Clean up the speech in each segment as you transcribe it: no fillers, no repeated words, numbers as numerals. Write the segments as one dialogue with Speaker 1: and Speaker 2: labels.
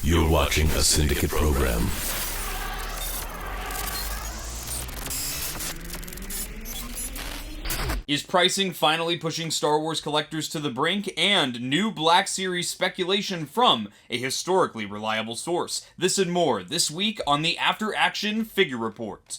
Speaker 1: You're watching a Syndicate program.
Speaker 2: Is pricing finally pushing Star Wars collectors to the brink? And new Black Series speculation from a historically reliable source. This and more this week on the After Action Figure Report.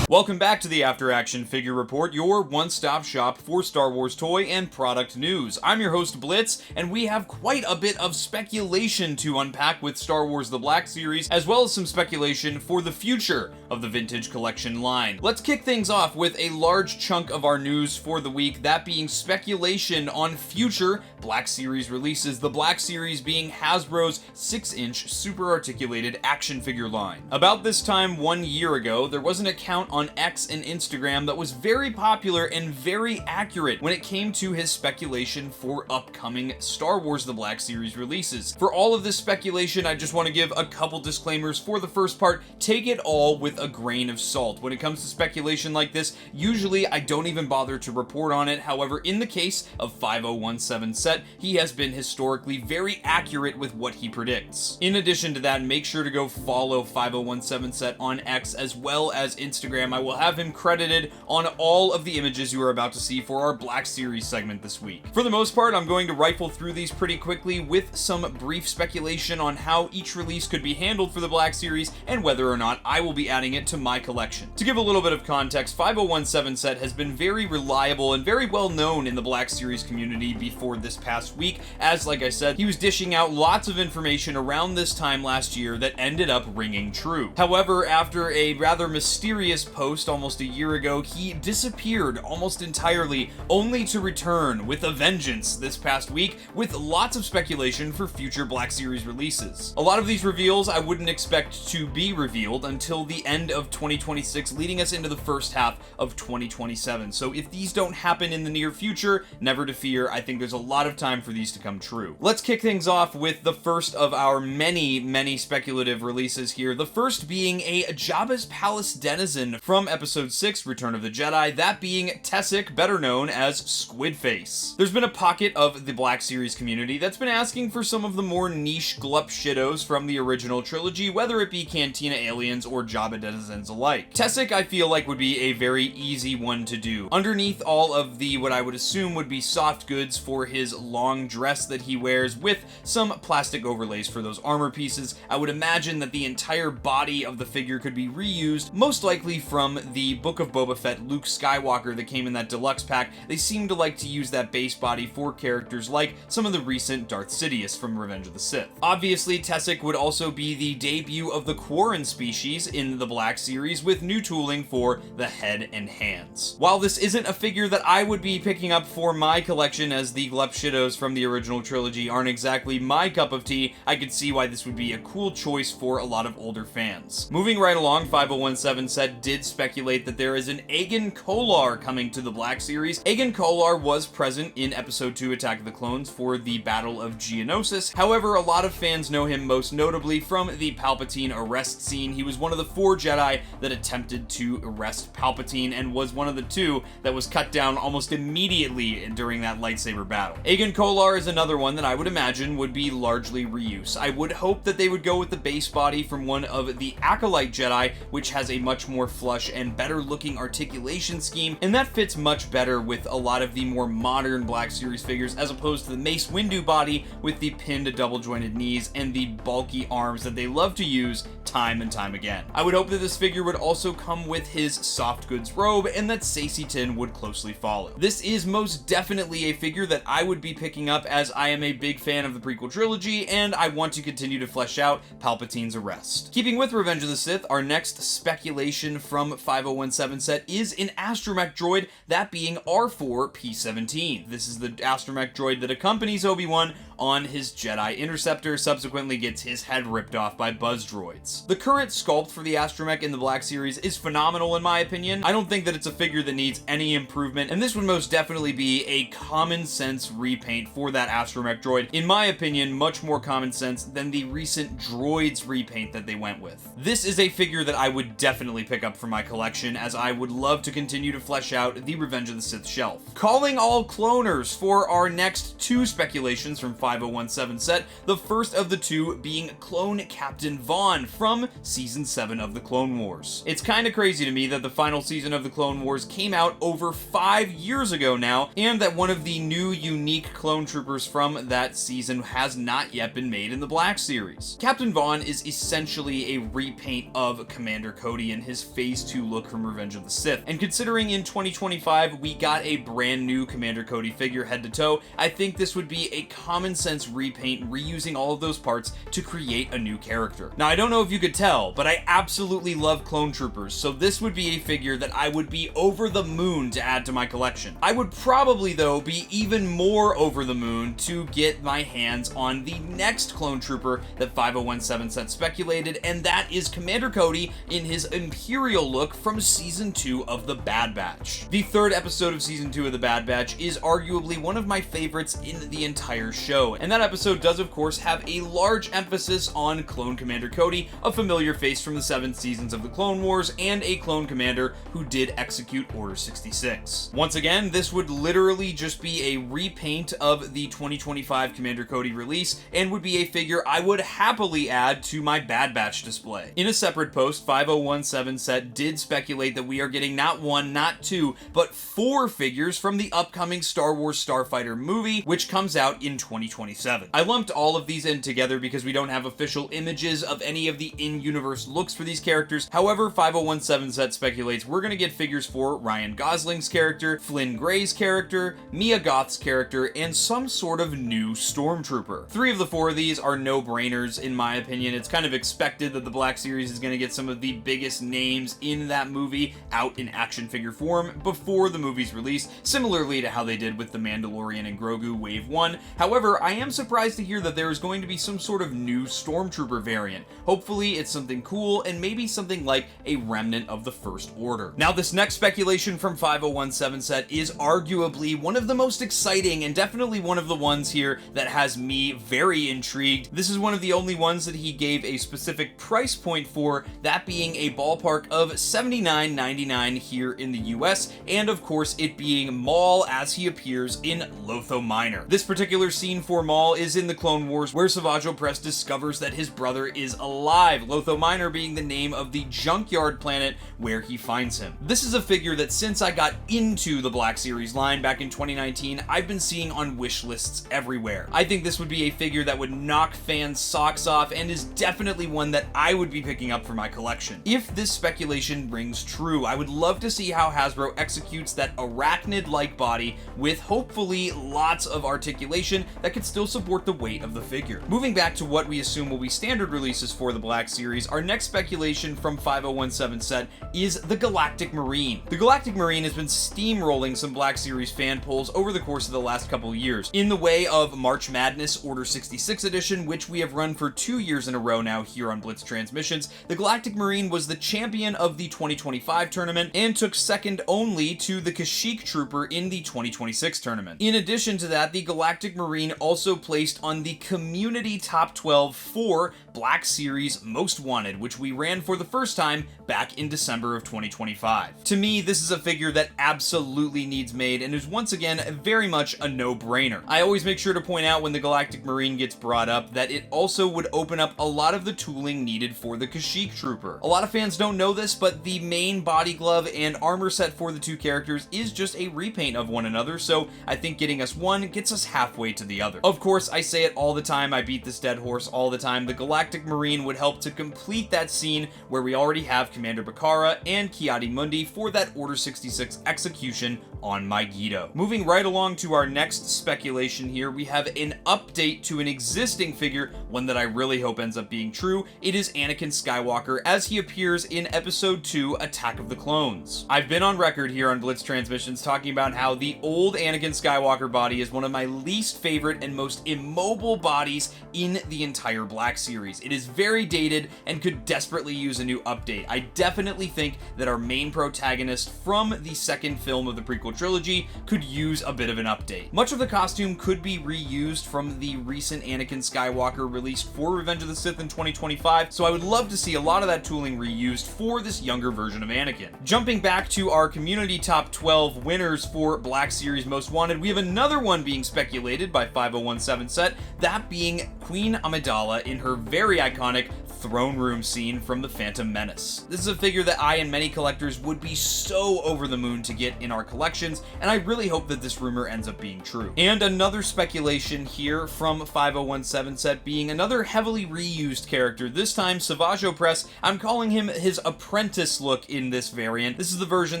Speaker 2: Welcome back to the After Action Figure Report, your one-stop shop for Star Wars toy and product news. I'm your host Blitz, and we have quite a bit of speculation to unpack with Star Wars The Black Series, as well as some speculation for the future of the Vintage Collection line. Let's kick things off with a large chunk of our news for the week, that being speculation on future Black Series releases, the Black Series being Hasbro's 6-inch super articulated action figure line. About this time 1 year ago, there was an account on X and Instagram that was very popular and very accurate when it came to his speculation for upcoming Star Wars The Black Series releases. For all of this speculation, I just want to give a couple disclaimers. For the first part, take it all with a grain of salt. When it comes to speculation like this, usually I don't even bother to report on it. However, in the case of 5017 Set, he has been historically very accurate with what he predicts. In addition to that, make sure to go follow 5017 Set on X as well as Instagram. I will have him credited on all of the images you are about to see for our Black Series segment this week. For the most part, I'm going to rifle through these pretty quickly with some brief speculation on how each release could be handled for the Black Series and whether or not I will be adding it to my collection. To give a little bit of context, 5017 Set has been very reliable and very well known in the Black Series community before this past week, as like I said, he was dishing out lots of information around this time last year that ended up ringing true. However, after a rather mysterious post almost a year ago, he disappeared almost entirely, only to return with a vengeance this past week with lots of speculation for future Black Series releases. A lot of these reveals I wouldn't expect to be revealed until the end of 2026, leading us into the first half of 2027. So if these don't happen in the near future, never to fear, I think there's a lot of time for these to come true. Let's kick things off with the first of our many speculative releases here, the first being a Jabba's Palace denizen from Episode 6, Return of the Jedi, that being Tessic, better known as Squidface. There's been a pocket of the Black Series community that's been asking for some of the more niche glup shittos from the original trilogy, whether it be Cantina aliens or Jabba denizens alike. Tessic, I feel like, would be a very easy one to do. Underneath all of the, what I would assume would be soft goods for his long dress that he wears, with some plastic overlays for those armor pieces, I would imagine that the entire body of the figure could be reused, most likely from the Book of Boba Fett Luke Skywalker that came in that deluxe pack. They seem to like to use that base body for characters like some of the recent Darth Sidious from Revenge of the Sith. Obviously, Tessic would also be the debut of the Quarren species in the Black Series, with new tooling for the head and hands. While this isn't a figure that I would be picking up for my collection, as the glup shittos from the original trilogy aren't exactly my cup of tea, I could see why this would be a cool choice for a lot of older fans. Moving right along, 5017 Set did speculate that there is an Aegon Kolar coming to the Black Series. Aegon Kolar was present in Episode 2 Attack of the Clones for the Battle of Geonosis. However, a lot of fans know him most notably from the Palpatine arrest scene. He was one of the 4 Jedi that attempted to arrest Palpatine and was one of the 2 that was cut down almost immediately during that lightsaber battle. Aegon Kolar is another one that I would imagine would be largely reuse. I would hope that they would go with the base body from one of the Acolyte Jedi, which has a much more flush and better looking articulation scheme, and that fits much better with a lot of the more modern Black Series figures, as opposed to the Mace Windu body with the pinned double jointed knees and the bulky arms that they love to use time and time again. I would hope that this figure would also come with his soft goods robe, and that Saesee Tiin would closely follow. This is most definitely a figure that I would be picking up, as I am a big fan of the prequel trilogy and I want to continue to flesh out Palpatine's arrest. Keeping with Revenge of the Sith, our next speculation from 5017 Set is an astromech droid, that being R4-P17. This is the astromech droid that accompanies Obi-Wan on his Jedi Interceptor, subsequently gets his head ripped off by buzz droids. The current sculpt for the astromech in the Black Series is phenomenal in my opinion. I don't think that it's a figure that needs any improvement, and this would most definitely be a common sense repaint for that astromech droid. In my opinion, much more common sense than the recent droids repaint that they went with. This is a figure that I would definitely pick up for my collection, as I would love to continue to flesh out the Revenge of the Sith shelf. Calling all cloners for our next two speculations from 5017 set, the first of the two being Clone Captain Vaughn from Season 7 of the Clone Wars. It's kinda crazy to me that the final season of the Clone Wars came out over 5 years ago now, and that one of the new unique clone troopers from that season has not yet been made in the Black Series. Captain Vaughn is essentially a repaint of Commander Cody in his Phase 2 look from Revenge of the Sith, and considering in 2025 we got a brand new Commander Cody figure head to toe, I think this would be a common sense repaint, reusing all of those parts to create a new character. Now I don't know if you could tell, but I absolutely love clone troopers, so this would be a figure that I would be over the moon to add to my collection. I would probably though be even more over the moon to get my hands on the next clone trooper that 5017 set speculated, and that is Commander Cody in his Imperial look from Season 2 of The Bad Batch. The third episode of Season 2 of The Bad Batch is arguably one of my favorites in the entire show, and that episode does of course have a large emphasis on Clone Commander Cody, a familiar face from the 7 seasons of the Clone Wars, and a clone commander who did execute Order 66. Once again, this would literally just be a repaint of the 2025 Commander Cody release, and would be a figure I would happily add to my Bad Batch display. In a separate post, 5017 set did speculate that we are getting not one, not two, but 4 figures from the upcoming Star Wars Starfighter movie, which comes out in 2027. I lumped all of these in together because we don't have official images of any of the in-universe looks for these characters. However, 5017 set speculates we're going to get figures for Ryan Gosling's character, Flynn Gray's character, Mia Goth's character, and some sort of new stormtrooper. 3 of the 4 of these are no-brainers in my opinion. It's kind of expected that the Black Series is going to get some of the biggest names in that movie out in action figure form before the movie's release, similarly to how they did with The Mandalorian and Grogu Wave 1. However, I am surprised to hear that there is going to be some sort of new stormtrooper variant. Hopefully it's something cool, and maybe something like a remnant of the First Order. Now this next speculation from 5017 set is arguably one of the most exciting, and definitely one of the ones here that has me very intrigued. This is one of the only ones that he gave a specific price point for, that being a ballpark of $79.99 here in the US, and of course it being Maul as he appears in Lotho Minor. This particular scene for Maul is in the Clone Wars, where Savage Opress discovers that his brother is alive, Lotho Minor being the name of the junkyard planet where he finds him. This is a figure that since I got into the Black Series line back in 2019, I've been seeing on wish lists everywhere. I think this would be a figure that would knock fans' socks off, and is definitely one that I would be picking up for my collection. If this speculation rings true, I would love to see how Hasbro executes that arachnid-like body with hopefully lots of articulation that could still support the weight of the figure. Moving back to what we assume will be standard releases for the Black Series, our next speculation from 5017 set is the Galactic Marine. The Galactic Marine has been steamrolling some Black Series fan polls over the course of the last couple years, in the way of March Madness Order 66 edition, which we have run for 2 years in a row now here on Blitz Transmissions. The Galactic Marine was the champion of the 2025 tournament, and took second only to the Kashyyyk Trooper in the 2026 tournament. In addition to that, the Galactic Marine also placed on the community top 12 for Black Series Most Wanted, which we ran for the first time back in December of 2025. To me, this is a figure that absolutely needs made, and is once again very much a no-brainer. I always make sure to point out when the Galactic Marine gets brought up that it also would open up a lot of the tooling needed for the Kashyyyk Trooper. A lot of fans don't know this, but the main body glove and armor set for the two characters is just a repaint of one another, so I think getting us one gets us halfway to the other. Of course, I say it all the time, I beat this dead horse all the time, the Galactic Marine would help to complete that scene where we already have Commander Bakara and Ki-Adi-Mundi for that Order 66 execution on Megiddo. Moving right along to our next speculation here, we have an update to an existing figure, one that I really hope ends up being true. It is Anakin Skywalker as he appears in Episode 2, Attack of the Clones. I've been on record here on Blitz Transmissions talking about how the old Anakin Skywalker body is one of my least favorite and and most immobile bodies in the entire Black Series. It is very dated and could desperately use a new update. I definitely think that our main protagonist from the second film of the prequel trilogy could use a bit of an update. Much of the costume could be reused from the recent Anakin Skywalker released for Revenge of the Sith in 2025, so I would love to see a lot of that tooling reused for this younger version of Anakin. Jumping back to our community top 12 winners for Black Series Most Wanted, we have another one being speculated by 5017 Set, that being Queen Amidala in her very iconic throne room scene from The Phantom Menace. This is a figure that I and many collectors would be so over the moon to get in our collections, and I really hope that this rumor ends up being true. And another speculation here from 5017 Set being another heavily reused character, this time Savage Opress. I'm calling him his apprentice look in this variant. This is the version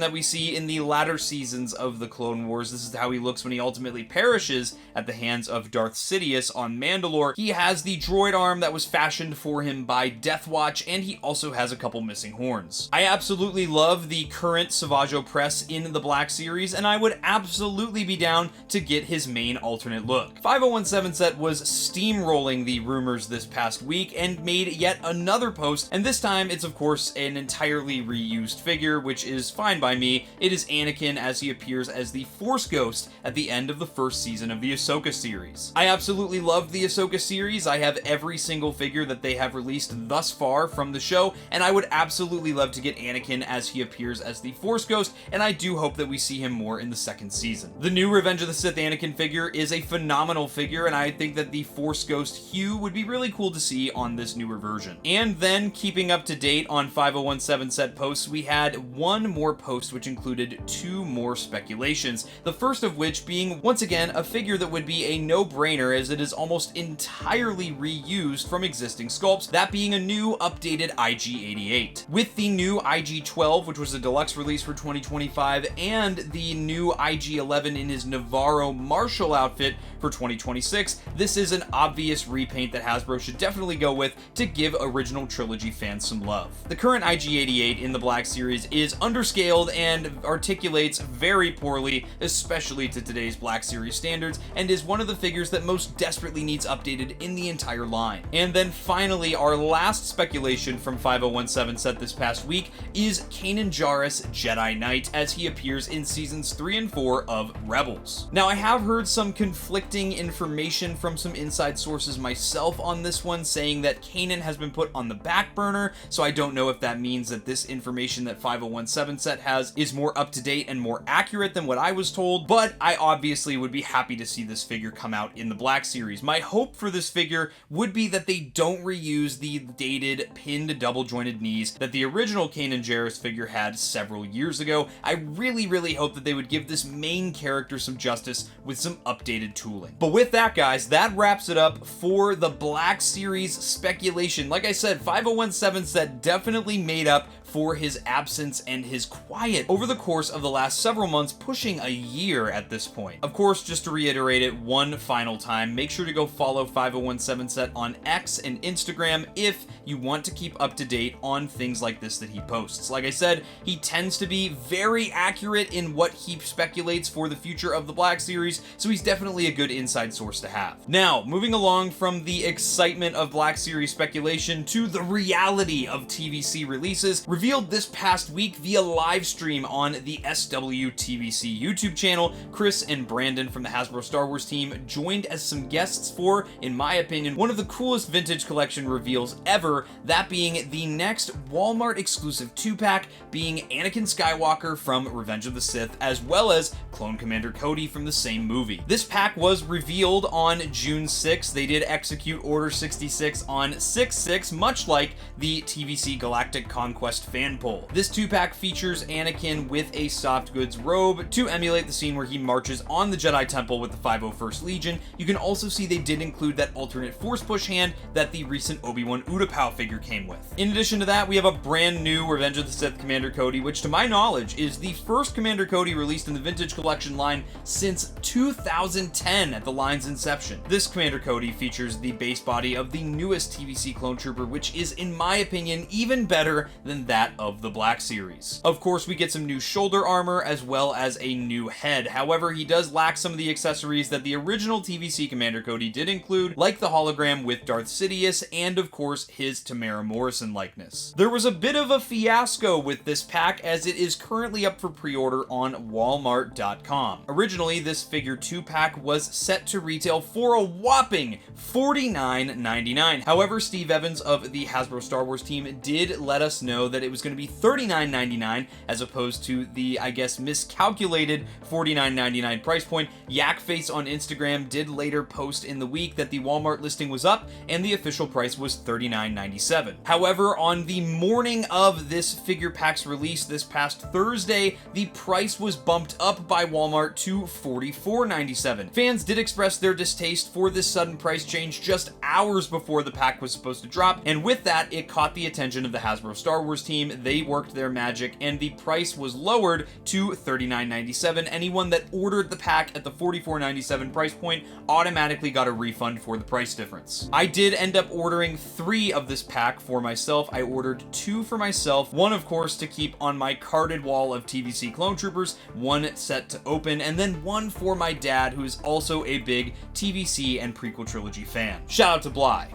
Speaker 2: that we see in the latter seasons of the Clone Wars. This is how he looks when he ultimately perishes at the hands of Darth Sidious on Mandalore. He has the droid arm that was fashioned for him by Death Watch, and he also has a couple missing horns. I absolutely love the current Savage Opress in the Black Series, and I would absolutely be down to get his main alternate look. 5017 Set was steamrolling the rumors this past week and made yet another post, and this time it's of course an entirely reused figure, which is fine by me. It is Anakin as he appears as the Force Ghost at the end of the first season of the Ahsoka series. I absolutely love the Ahsoka series. I have every single figure that they have released thus far from the show, and I would absolutely love to get Anakin as he appears as the Force Ghost, and I do hope that we see him more in the second season. The new Revenge of the Sith Anakin figure is a phenomenal figure, and I think that the Force Ghost hue would be really cool to see on this newer version. And then, keeping up to date on 5017 Set posts, we had one more post which included two more speculations, the first of which being, once again, a figure that would be a no-brainer as it is almost entirely reused from existing sculpts, that being a new updated IG-88. With the new IG-12, which was a deluxe release for 2025, and the new IG-11 in his Navarro Marshal outfit for 2026, this is an obvious repaint that Hasbro should definitely go with to give original trilogy fans some love. The current IG-88 in the Black Series is underscaled and articulates very poorly, especially to today's Black Series standards, and is one of the figures that most desperately needs updated in the entire line. And then finally, our last speculation from 5017 Set this past week is Kanan Jarrus Jedi Knight as he appears in seasons 3 and 4 of Rebels. Now, I have heard some conflicting information from some inside sources myself on this one, saying that Kanan has been put on the back burner, so I don't know if that means that this information that 5017 Set has is more up to date and more accurate than what I was told, but I obviously would be happy to see this figure come out in the Black Series. My hope for this figure would be that they don't reuse the dated pinned double jointed knees that the original Kanan Jarrus figure had several years ago. I really hope that they would give this main character some justice with some updated tooling. But with that, guys, that wraps it up for the Black Series speculation. Like I said, 5017 Set definitely made up for his absence and his quiet over the course of the last several months, pushing a year at this point. Of course, just to reiterate it one final time, make sure to go follow 5017 Set on X and Instagram if you want to keep up to date on things like this that he posts. Like I said, he tends to be very accurate in what he speculates for the future of the Black Series, so he's definitely a good inside source to have. Now, moving along from the excitement of Black Series speculation to the reality of TVC releases, revealed this past week via live stream on the SW TVC YouTube channel. Chris and Brandon from the Hasbro Star Wars team joined as some guests for, in my opinion, one of the coolest vintage collection reveals ever, that being the next Walmart exclusive 2-pack being Anakin Skywalker from Revenge of the Sith, as well as Clone Commander Cody from the same movie. This pack was revealed on June 6th. They did execute Order 66 on 6/6, much like the TVC Galactic Conquest fan poll. This 2-pack features Anakin with a soft goods robe to emulate the scene where he marches on the Jedi Temple with the 501st Legion. You can also see they did include that alternate Force push hand that the recent Obi-Wan Utapau figure came with. In addition to that, we have a brand new Revenge of the Sith Commander Cody, which to my knowledge is the first Commander Cody released in the Vintage Collection line since 2010 at the line's inception. This Commander Cody features the base body of the newest TVC Clone Trooper, which is, in my opinion, even better than that that of the Black Series. Of course, we get some new shoulder armor as well as a new head. However, he does lack some of the accessories that the original TVC Commander Cody did include, like the hologram with Darth Sidious and of course his Tamara Morrison likeness. There was a bit of a fiasco with this pack as it is currently up for pre-order on Walmart.com. Originally, this figure 2-pack was set to retail for a whopping $49.99. However, Steve Evans of the Hasbro Star Wars team did let us know that it was going to be $39.99 as opposed to the, I guess, miscalculated $49.99 price point. Yakface on Instagram did later post in the week that the Walmart listing was up and the official price was $39.97. However, on the morning of this figure pack's release this past Thursday, the price was bumped up by Walmart to $44.97. Fans did express their distaste for this sudden price change just hours before the pack was supposed to drop, and with that, it caught the attention of the Hasbro Star Wars team. They worked their magic, and the price was lowered to $39.97. Anyone that ordered the pack at the $44.97 price point automatically got a refund for the price difference. I did end up ordering 3 of this pack for myself. I ordered 2 for myself, one of course to keep on my carded wall of TVC clone troopers, 1 set to open, and then 1 for my dad, who is also a big TVC and prequel trilogy fan. Shout out to Bly.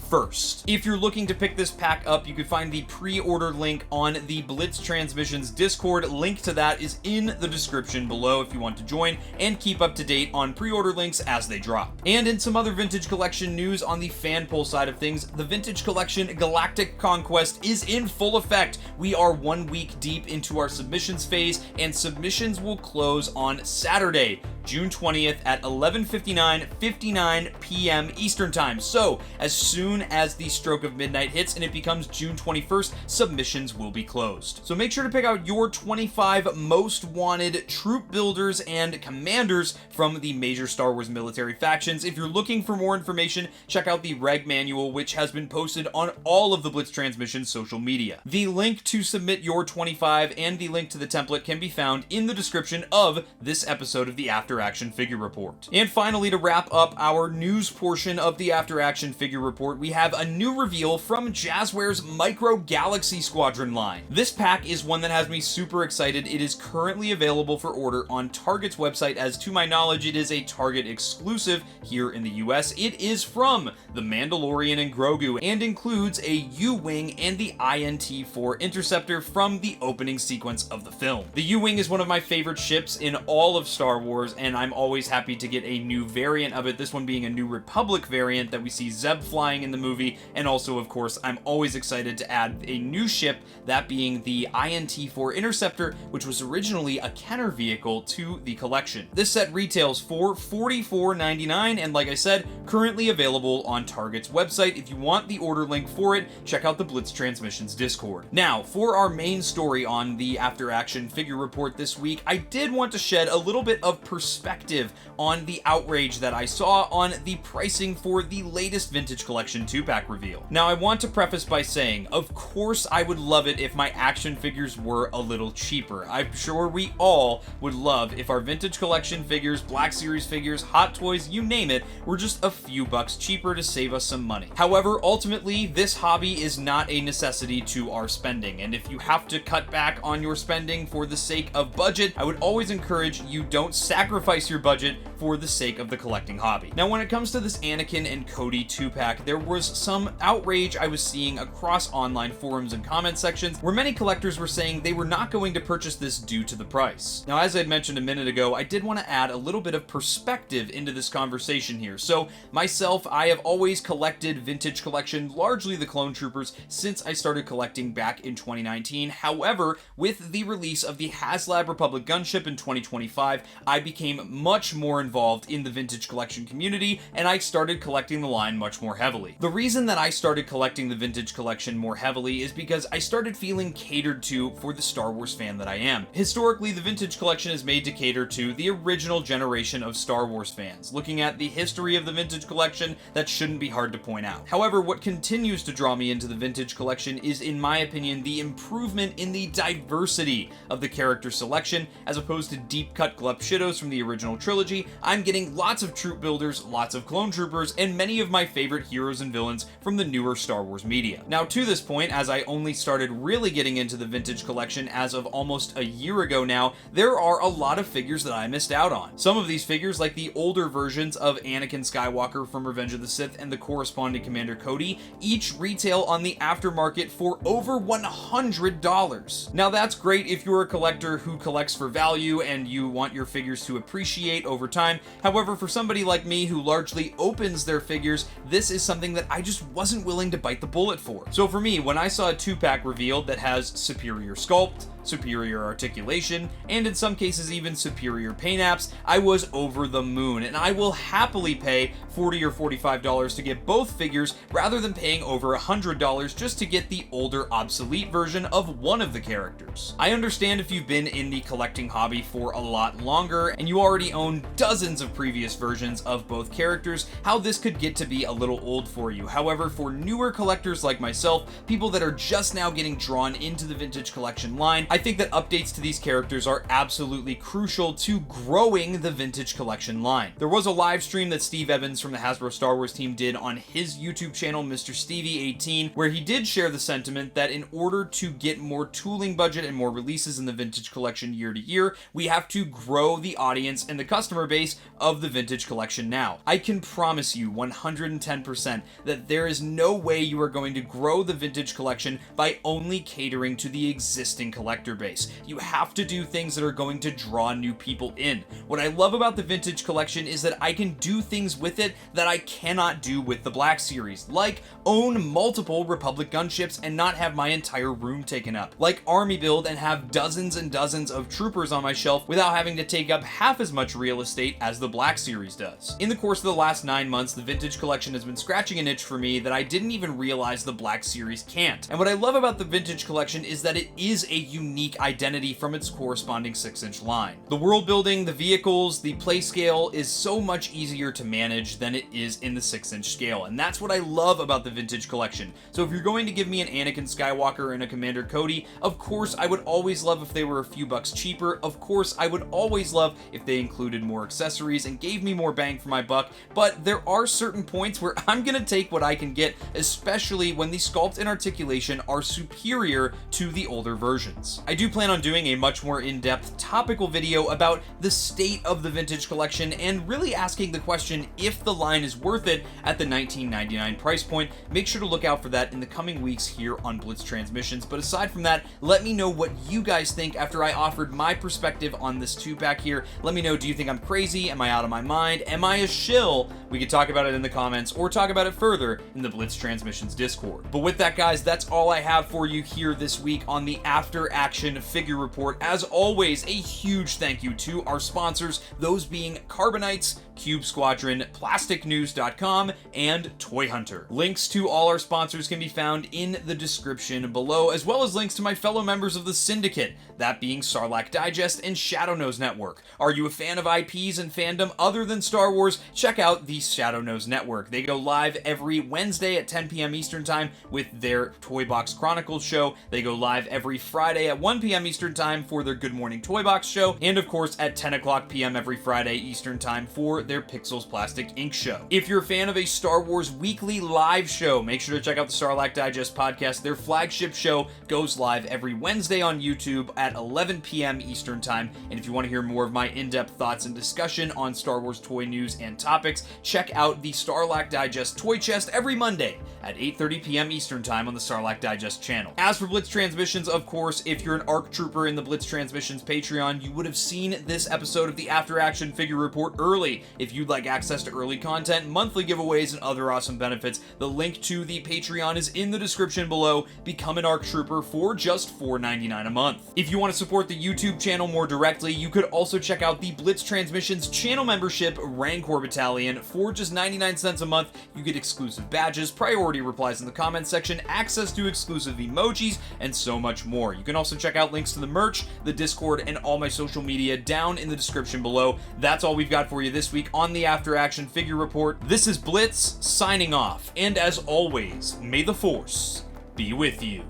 Speaker 2: First, if you're looking to pick this pack up, you can find the pre-order link on the Blitz Transmissions Discord. Link to that is in the description below if you want to join and keep up to date on pre-order links as they drop. And in some other Vintage Collection news on the fan poll side of things, the Vintage Collection Galactic Conquest is in full effect. We are 1 week deep into our submissions phase, and submissions will close on Saturday, June 20th at 11:59 p.m. Eastern Time. So, as soon as the stroke of midnight hits and it becomes June 21st, submissions will be closed. So make sure to pick out your 25 most wanted troop builders and commanders from the major Star Wars military factions. If you're looking for more information, check out the reg manual, which has been posted on all of the Blitz Transmissions social media. The link to submit your 25 and the link to the template can be found in the description of this episode of the After Action Figure Report. And finally, to wrap up our news portion of the After Action Figure Report, we have a new reveal from Jazwares' Micro Galaxy Squadron line. This pack is one that has me super excited. It is currently available for order on Target's website, as to my knowledge it is a Target exclusive here in the US. It is from The Mandalorian and Grogu and includes a U-Wing and the INT-4 Interceptor from the opening sequence of the film. The U-Wing is one of my favorite ships in all of Star Wars, and I'm always happy to get a new variant of it, this one being a New Republic variant that we see Zeb flying in the movie, and also, of course, I'm always excited to add a new ship, that being the INT-4 Interceptor, which was originally a Kenner vehicle to the collection. This set retails for $44.99, and like I said, currently available on Target's website. If you want the order link for it, check out the Blitz Transmissions Discord. Now, for our main story on the After Action Figure Report this week, I did want to shed a little bit of perspective on the outrage that I saw on the pricing for the latest Vintage Collection 2-pack reveal. Now, I want to preface by saying, of course I would love it if my action figures were a little cheaper. I'm sure we all would love if our Vintage Collection figures, Black Series figures, Hot Toys, you name it, were just a few bucks cheaper to save us some money. However, ultimately, this hobby is not a necessity to our spending, and if you have to cut back on your spending for the sake of budget, I would always encourage you don't sacrifice your budget for the sake of the collecting hobby. Now, when it comes to this Anakin and Cody 2-pack, there was some outrage I was seeing across online forums and comment sections where many collectors were saying they were not going to purchase this due to the price. Now, as I'd mentioned a minute ago, I did want to add a little bit of perspective into this conversation here. So, myself, I have always collected Vintage Collection, largely the Clone Troopers, since I started collecting back in 2019. However, with the release of the HasLab Republic gunship in 2025, I became much more involved in the Vintage Collection community, and I started collecting the line much more heavily. The reason that I started collecting the Vintage Collection more heavily is because I started feeling catered to for the Star Wars fan that I am. Historically, the Vintage Collection is made to cater to the original generation of Star Wars fans. Looking at the history of the Vintage Collection, that shouldn't be hard to point out. However, what continues to draw me into the Vintage Collection is, in my opinion, the improvement in the diversity of the character selection, as opposed to deep-cut glup shittos from the the original trilogy, I'm getting lots of troop builders, lots of clone troopers, and many of my favorite heroes and villains from the newer Star Wars media. Now, to this point, as I only started really getting into the vintage collection as of almost a year ago now, there are a lot of figures that I missed out on. Some of these figures, like the older versions of Anakin Skywalker from Revenge of the Sith and the corresponding Commander Cody, each retail on the aftermarket for over $100. Now, that's great if you're a collector who collects for value and you want your figures to appreciate over time. However, for somebody like me who largely opens their figures, this is something that I just wasn't willing to bite the bullet for. So for me, when I saw a 2-pack revealed that has superior sculpt, superior articulation, and in some cases even superior paint apps, I was over the moon, and I will happily pay $40 or $45 to get both figures rather than paying over $100 just to get the older, obsolete version of one of the characters. I understand if you've been in the collecting hobby for a lot longer and you already own dozens of previous versions of both characters, how this could get to be a little old for you. However, for newer collectors like myself, people that are just now getting drawn into the vintage collection line, I think that updates to these characters are absolutely crucial to growing the vintage collection line. There was a live stream that Steve Evans from the Hasbro Star Wars team did on his YouTube channel, Mr. Stevie18, where he did share the sentiment that in order to get more tooling budget and more releases in the vintage collection year to year, we have to grow the audience and the customer base of the vintage collection now. I can promise you 110% that there is no way you are going to grow the vintage collection by only catering to the existing collector base. You have to do things that are going to draw new people in. What I love about the vintage collection is that I can do things with it that I cannot do with the Black Series, like own multiple Republic gunships and not have my entire room taken up, like army build and have dozens and dozens of troopers on my shelf without having to take up half as much real estate as the Black Series does. In the course of the last 9 months, the vintage collection has been scratching an itch for me that I didn't even realize the Black Series can't. And what I love about the vintage collection is that it is a unique identity from its corresponding 6-inch line. The world building, the vehicles, the play scale is so much easier to manage than it is in the 6-inch scale, and that's what I love about the vintage collection. So if you're going to give me an Anakin Skywalker and a Commander Cody, of course I would always love if they were a few bucks cheaper. Of course I would always love if they included more accessories and gave me more bang for my buck, but there are certain points where I'm gonna take what I can get, especially when the sculpt and articulation are superior to the older versions. I do plan on doing a much more in-depth topical video about the state of the vintage collection and really asking the question if the line is worth it at the $19.99 price point. Make sure to look out for that in the coming weeks here on Blitz Transmissions. But aside from that, let me know what you guys think after I offered my perspective on this 2-pack here. Let me know, do you think I'm crazy? Am I out of my mind? Am I a shill? We could talk about it in the comments or talk about it further in the Blitz Transmissions Discord. But with that, guys, that's all I have for you here this week on the After Action Figure Report. As always, a huge thank you to our sponsors, those being CARBONITES, Cube Squadron, PlasticNews.com, and Toy Hunter. Links to all our sponsors can be found in the description below, as well as links to my fellow members of the Syndicate, that being Sarlacc Digest and Shadownose Network. Are you a fan of IPs and fandom other than Star Wars? Check out the Shadownose Network. They go live every Wednesday at 10 p.m. Eastern Time with their Toy Box Chronicles show. They go live every Friday at 1 p.m. Eastern Time for their Good Morning Toy Box show, and of course at 10 o'clock p.m. every Friday Eastern Time for their Pixels Plastic Ink show. If you're a fan of a Star Wars weekly live show, make sure to check out the Sarlacc Digest podcast. Their flagship show goes live every Wednesday on YouTube at 11 p.m. Eastern Time. And if you want to hear more of my in-depth thoughts and discussion on Star Wars toy news and topics, check out the Sarlacc Digest Toy Chest every Monday at 8:30 p.m. Eastern Time on the Sarlacc Digest channel. As for Blitz Transmissions, of course, if you're an ARC Trooper in the Blitz Transmissions Patreon, you would have seen this episode of the After Action Figure Report early. If you'd like access to early content, monthly giveaways, and other awesome benefits, the link to the Patreon is in the description below. Become an ARC Trooper for just $4.99 a month. If you want to support the YouTube channel more directly, you could also check out the Blitz Transmissions channel membership, Rancor Battalion. For just 99 cents a month, you get exclusive badges, priority replies in the comments section, access to exclusive emojis, and so much more. You can also check out links to the merch, the Discord, and all my social media down in the description below. That's all we've got for you this week on the After Action Figure Report. This is Blitz signing off, and as always, may the Force be with you.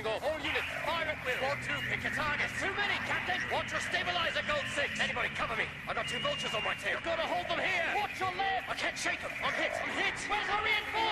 Speaker 3: taking off. All units, fire at will. Squad 2, pick your targets. Too many, Captain. Watch your stabilizer, Gold 6. Anybody, cover me. I got 2 vultures on my tail. You've got to hold them here. Watch your left. I can't shake them. I'm hit. Where's our reinforcements?